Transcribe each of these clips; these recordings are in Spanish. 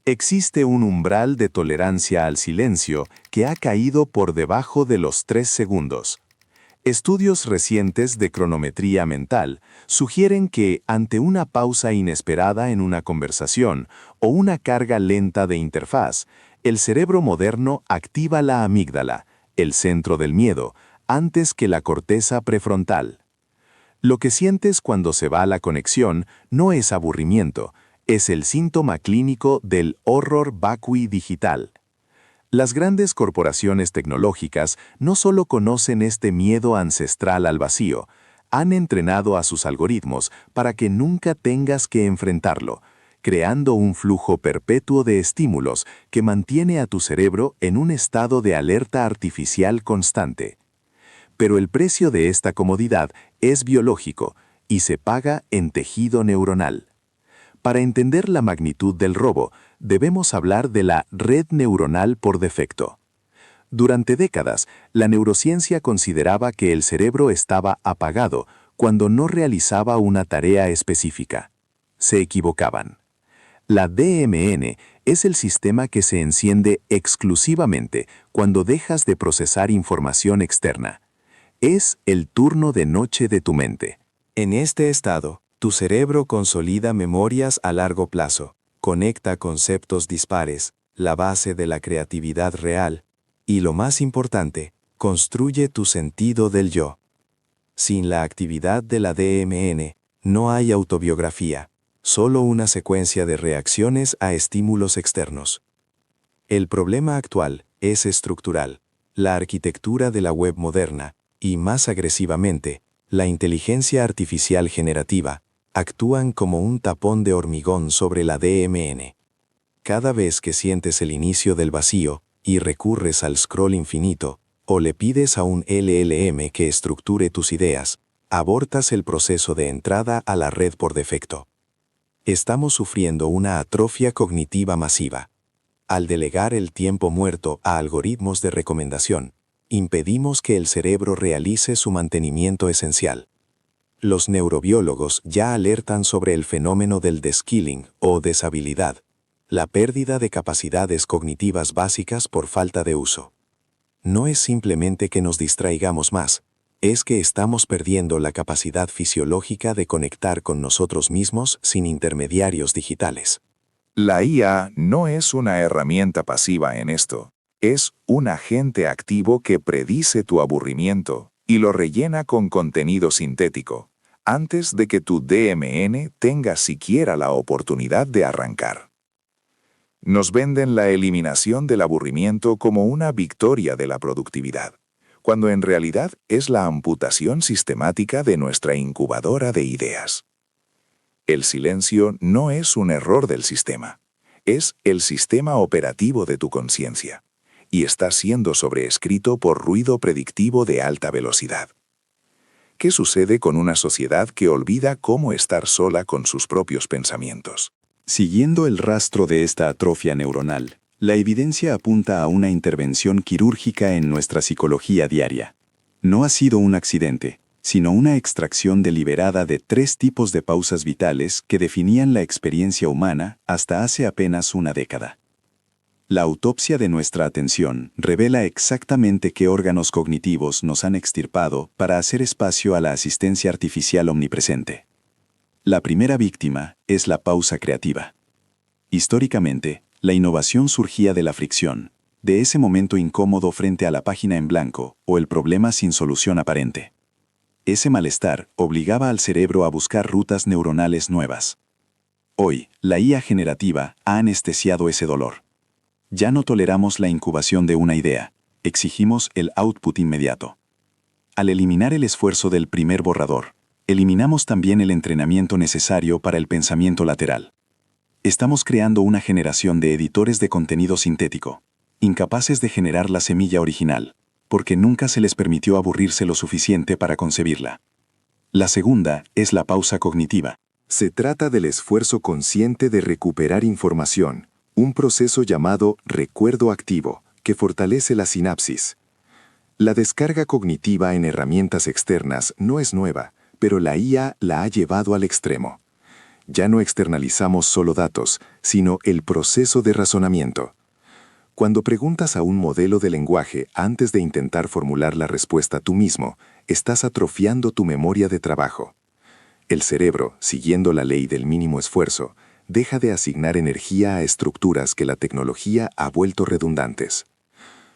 Existe un umbral de tolerancia al silencio que ha caído por debajo de los 3 segundos. Estudios recientes de cronometría mental sugieren que, ante una pausa inesperada en una conversación o una carga lenta de interfaz, el cerebro moderno activa la amígdala, el centro del miedo, antes que la corteza prefrontal. Lo que sientes cuando se va la conexión no es aburrimiento, es el síntoma clínico del horror vacui digital. Las grandes corporaciones tecnológicas no solo conocen este miedo ancestral al vacío, han entrenado a sus algoritmos para que nunca tengas que enfrentarlo, creando un flujo perpetuo de estímulos que mantiene a tu cerebro en un estado de alerta artificial constante. Pero el precio de esta comodidad es biológico y se paga en tejido neuronal. Para entender la magnitud del robo, debemos hablar de la red neuronal por defecto. Durante décadas, la neurociencia consideraba que el cerebro estaba apagado cuando no realizaba una tarea específica. Se equivocaban. La DMN es el sistema que se enciende exclusivamente cuando dejas de procesar información externa. Es el turno de noche de tu mente. En este estado, tu cerebro consolida memorias a largo plazo, conecta conceptos dispares, la base de la creatividad real, y lo más importante, construye tu sentido del yo. Sin la actividad de la DMN, no hay autobiografía, solo una secuencia de reacciones a estímulos externos. El problema actual es estructural. La arquitectura de la web moderna, y más agresivamente, la inteligencia artificial generativa, actúan como un tapón de hormigón sobre la DMN. Cada vez que sientes el inicio del vacío y recurres al scroll infinito, o le pides a un LLM que estructure tus ideas, abortas el proceso de entrada a la red por defecto. Estamos sufriendo una atrofia cognitiva masiva. Al delegar el tiempo muerto a algoritmos de recomendación, impedimos que el cerebro realice su mantenimiento esencial. Los neurobiólogos ya alertan sobre el fenómeno del deskilling o deshabilidad, la pérdida de capacidades cognitivas básicas por falta de uso. No es simplemente que nos distraigamos más, es que estamos perdiendo la capacidad fisiológica de conectar con nosotros mismos sin intermediarios digitales. La IA no es una herramienta pasiva en esto. Es un agente activo que predice tu aburrimiento y lo rellena con contenido sintético, antes de que tu DMN tenga siquiera la oportunidad de arrancar. Nos venden la eliminación del aburrimiento como una victoria de la productividad, cuando en realidad es la amputación sistemática de nuestra incubadora de ideas. El silencio no es un error del sistema, es el sistema operativo de tu conciencia, y está siendo sobreescrito por ruido predictivo de alta velocidad. ¿Qué sucede con una sociedad que olvida cómo estar sola con sus propios pensamientos? Siguiendo el rastro de esta atrofia neuronal, la evidencia apunta a una intervención quirúrgica en nuestra psicología diaria. No ha sido un accidente, sino una extracción deliberada de 3 tipos de pausas vitales que definían la experiencia humana hasta hace apenas una década. La autopsia de nuestra atención revela exactamente qué órganos cognitivos nos han extirpado para hacer espacio a la asistencia artificial omnipresente. La primera víctima es la pausa creativa. Históricamente, la innovación surgía de la fricción, de ese momento incómodo frente a la página en blanco o el problema sin solución aparente. Ese malestar obligaba al cerebro a buscar rutas neuronales nuevas. Hoy, la IA generativa ha anestesiado ese dolor. Ya no toleramos la incubación de una idea, exigimos el output inmediato. Al eliminar el esfuerzo del primer borrador, eliminamos también el entrenamiento necesario para el pensamiento lateral. Estamos creando una generación de editores de contenido sintético, incapaces de generar la semilla original, porque nunca se les permitió aburrirse lo suficiente para concebirla. La segunda es la pausa cognitiva. Se trata del esfuerzo consciente de recuperar información, un proceso llamado recuerdo activo, que fortalece la sinapsis. La descarga cognitiva en herramientas externas no es nueva, pero la IA la ha llevado al extremo. Ya no externalizamos solo datos, sino el proceso de razonamiento. Cuando preguntas a un modelo de lenguaje antes de intentar formular la respuesta tú mismo, estás atrofiando tu memoria de trabajo. El cerebro, siguiendo la ley del mínimo esfuerzo, deja de asignar energía a estructuras que la tecnología ha vuelto redundantes.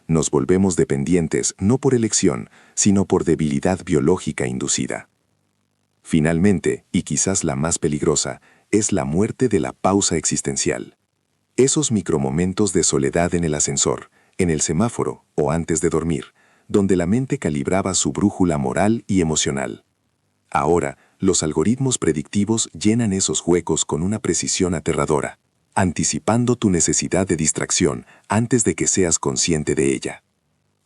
Nos volvemos dependientes no por elección, sino por debilidad biológica inducida. Finalmente, y quizás la más peligrosa, es la muerte de la pausa existencial. Esos micromomentos de soledad en el ascensor, en el semáforo o antes de dormir, donde la mente calibraba su brújula moral y emocional. Ahora, los algoritmos predictivos llenan esos huecos con una precisión aterradora, anticipando tu necesidad de distracción antes de que seas consciente de ella.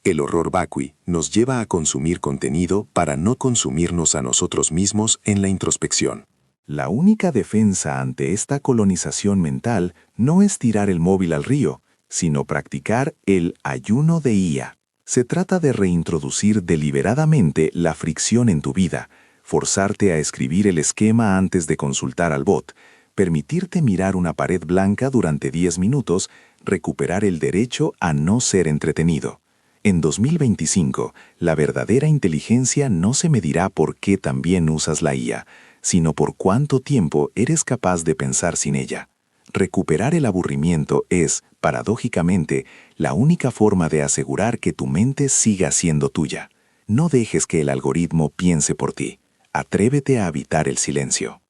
El horror vacui nos lleva a consumir contenido para no consumirnos a nosotros mismos en la introspección. La única defensa ante esta colonización mental no es tirar el móvil al río, sino practicar el ayuno de IA. Se trata de reintroducir deliberadamente la fricción en tu vida, forzarte a escribir el esquema antes de consultar al bot, permitirte mirar una pared blanca durante 10 minutos, recuperar el derecho a no ser entretenido. En 2025, la verdadera inteligencia no se medirá por qué también usas la IA, sino por cuánto tiempo eres capaz de pensar sin ella. Recuperar el aburrimiento es, paradójicamente, la única forma de asegurar que tu mente siga siendo tuya. No dejes que el algoritmo piense por ti. Atrévete a habitar el silencio.